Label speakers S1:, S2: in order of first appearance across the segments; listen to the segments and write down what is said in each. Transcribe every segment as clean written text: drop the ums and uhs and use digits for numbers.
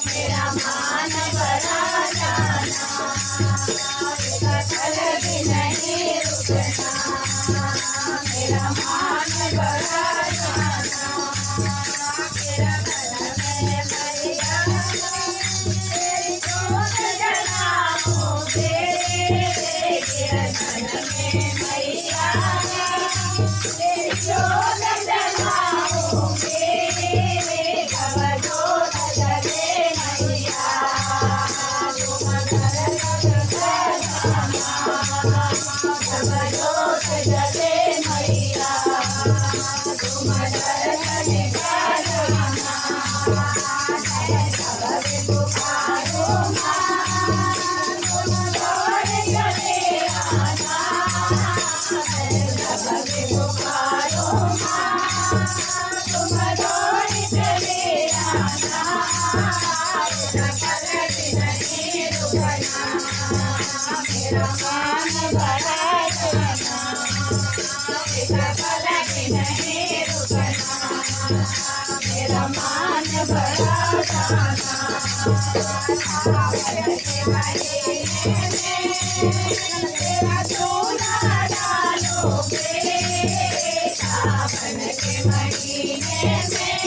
S1: मेरा मान बड़ा जाना, कल भी नहीं रुकना, मेरा मान बड़ा जाना, मेरा घर में भैया तेरी जोत जलाओगे, तेरे घर में भैया तेरी जोत जलाओगे, कब जोत जले मैया तुम घर तक जाना, कब जोत जले मैया तुम घर तक जाना, कब पुकारो माँ तुम दौड़ चले आना, कब पुकारो माँ तुम दौड़ चले आना, पलट नहीं रुकना, मेरा मान बड़ा जाना, पलट नहीं रुकना, मेरा मान बड़ा जाना, सावन के महीने में तेरा चूल्हा डालोगे, सावन के महीने में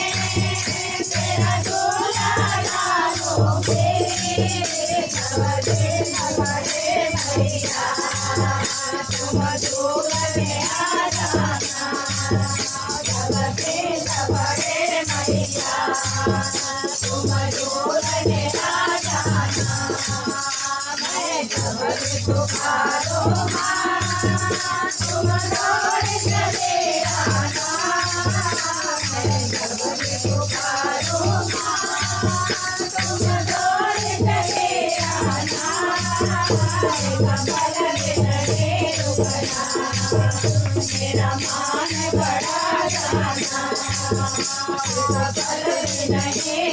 S1: तेरा चूल्हा डालोगे, नवरे नवरे भैया तुम दूर में आ जाना, नवरे नवरे भैया तुम दूर में आ जाना, मैं जब भी पुकारो माँ तुम दौड़ चले आना, मैं जब भी पुकारो माँ तुम दौड़ चले आना, पलट नहीं रुकना, मेरा मान बड़ा जाना, पलट नहीं